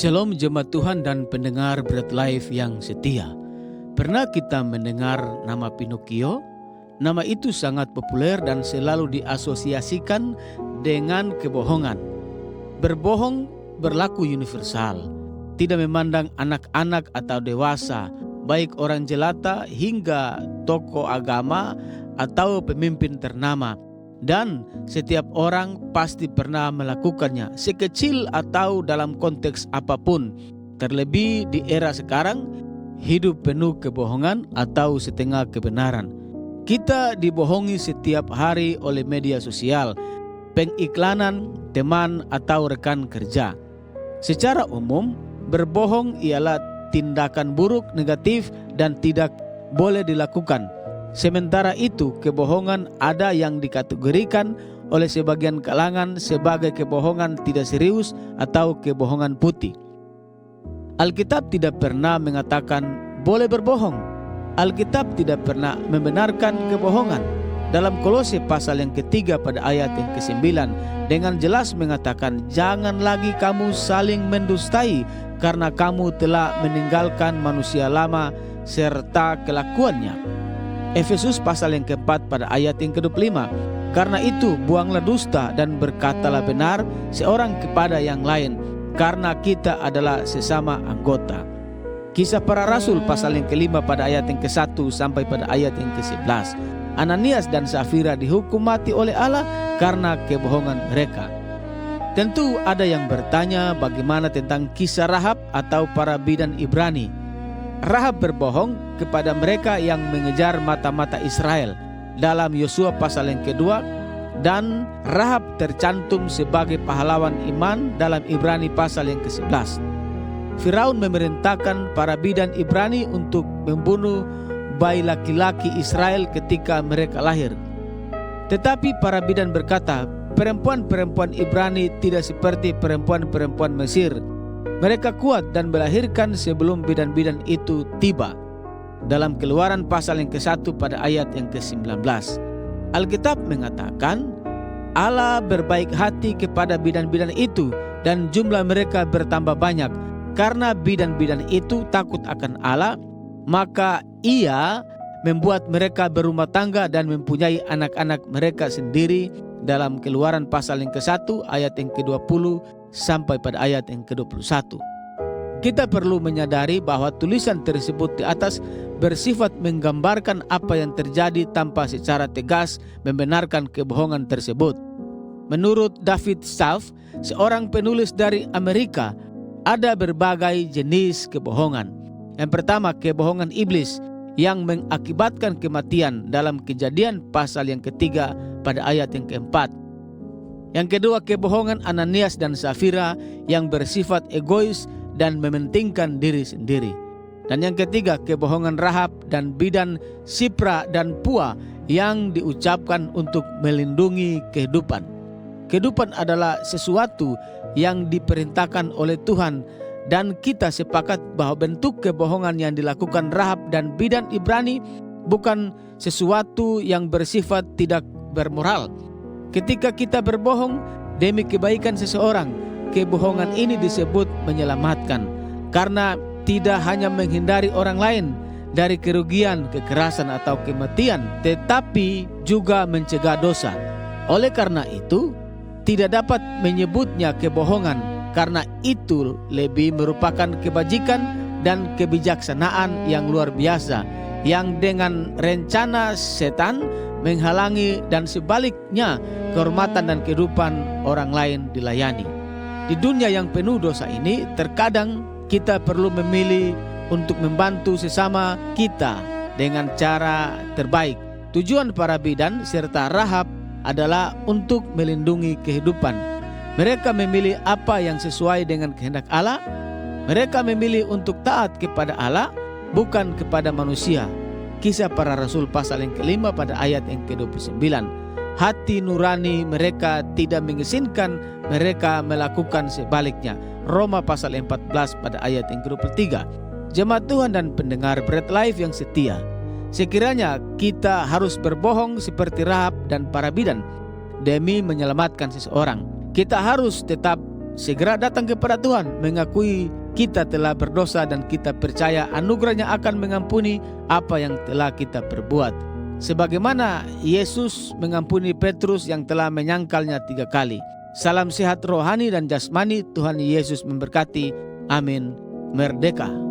Shalom jemaat Tuhan dan pendengar Bread Life yang setia. Pernah kita mendengar nama Pinocchio? Nama itu sangat populer dan selalu diasosiasikan dengan kebohongan. Berbohong berlaku universal, tidak memandang anak-anak atau dewasa, baik orang jelata hingga tokoh agama atau pemimpin ternama. Dan setiap orang pasti pernah melakukannya, sekecil atau dalam konteks apapun. Terlebih di era sekarang, hidup penuh kebohongan atau setengah kebenaran. Kita dibohongi setiap hari oleh media sosial, pengiklanan, teman atau rekan kerja. Secara umum, berbohong ialah tindakan buruk, negatif, dan tidak boleh dilakukan. Sementara itu, kebohongan ada yang dikategorikan oleh sebagian kalangan sebagai kebohongan tidak serius atau kebohongan putih. Alkitab tidak pernah mengatakan boleh berbohong. Alkitab tidak pernah membenarkan kebohongan. Dalam Kolose pasal yang ketiga pada ayat yang ke-9 dengan jelas mengatakan, jangan lagi kamu saling mendustai karena kamu telah meninggalkan manusia lama serta kelakuannya. Efesus pasal yang keempat pada ayat yang ke-25. Karena itu buanglah dusta dan berkatalah benar seorang kepada yang lain, karena kita adalah sesama anggota. Kisah para Rasul pasal yang ke-5 pada ayat yang ke-1 sampai pada ayat yang ke-11. Ananias dan Safira dihukum mati oleh Allah karena kebohongan mereka. Tentu ada yang bertanya bagaimana tentang kisah Rahab atau para bidan Ibrani. Rahab berbohong kepada mereka yang mengejar mata-mata Israel dalam Yosua pasal yang kedua, dan Rahab tercantum sebagai pahlawan iman dalam Ibrani pasal yang ke-11. Firaun memerintahkan para bidan Ibrani untuk membunuh bayi laki-laki Israel ketika mereka lahir. Tetapi para bidan berkata, perempuan-perempuan Ibrani tidak seperti perempuan-perempuan Mesir. Mereka kuat dan melahirkan sebelum bidan-bidan itu tiba. Dalam Keluaran pasal yang ke-1 pada ayat yang ke-19. Alkitab mengatakan, Allah berbaik hati kepada bidan-bidan itu dan jumlah mereka bertambah banyak. Karena bidan-bidan itu takut akan Allah, maka Ia membuat mereka berumah tangga dan mempunyai anak-anak mereka sendiri. Dalam Keluaran pasal yang ke-1 ayat yang ke-20 sampai pada ayat yang ke-21. Kita perlu menyadari bahwa tulisan tersebut di atas bersifat menggambarkan apa yang terjadi tanpa secara tegas membenarkan kebohongan tersebut. Menurut David Staff, seorang penulis dari Amerika, ada berbagai jenis kebohongan. Yang pertama, kebohongan iblis yang mengakibatkan kematian dalam Kejadian pasal yang ketiga pada ayat yang keempat. Yang kedua, kebohongan Ananias dan Safira yang bersifat egois dan mementingkan diri sendiri. Dan yang ketiga, kebohongan Rahab dan bidan Sipra dan Pua yang diucapkan untuk melindungi kehidupan. Kehidupan adalah sesuatu yang diperintahkan oleh Tuhan, dan kita sepakat bahwa bentuk kebohongan yang dilakukan Rahab dan bidan Ibrani bukan sesuatu yang bersifat tidak bermoral. Ketika kita berbohong demi kebaikan seseorang, kebohongan ini disebut menyelamatkan, karena tidak hanya menghindari orang lain dari kerugian, kekerasan atau kematian, tetapi juga mencegah dosa. Oleh karena itu, tidak dapat menyebutnya kebohongan, karena itu lebih merupakan kebajikan dan kebijaksanaan yang luar biasa, yang dengan rencana setan menghalangi dan sebaliknya kehormatan dan kehidupan orang lain dilayani. Di dunia yang penuh dosa ini, terkadang kita perlu memilih untuk membantu sesama kita dengan cara terbaik. Tujuan para bidan serta Rahab adalah untuk melindungi kehidupan. Mereka memilih apa yang sesuai dengan kehendak Allah. Mereka memilih untuk taat kepada Allah, bukan kepada manusia. Kisah para Rasul pasal yang ke-5 pada ayat yang ke-29. Hati nurani mereka tidak mengizinkan mereka melakukan sebaliknya. Roma pasal 14 pada ayat yang ke-23. Jemaat Tuhan dan pendengar Bread Life yang setia, sekiranya kita harus berbohong seperti Rahab dan para bidan demi menyelamatkan seseorang. Kita harus tetap segera datang kepada Tuhan, mengakui kita telah berdosa dan kita percaya anugerahnya akan mengampuni apa yang telah kita perbuat. Sebagaimana Yesus mengampuni Petrus yang telah menyangkalnya 3 kali. Salam sehat rohani dan jasmani, Tuhan Yesus memberkati. Amin. Merdeka.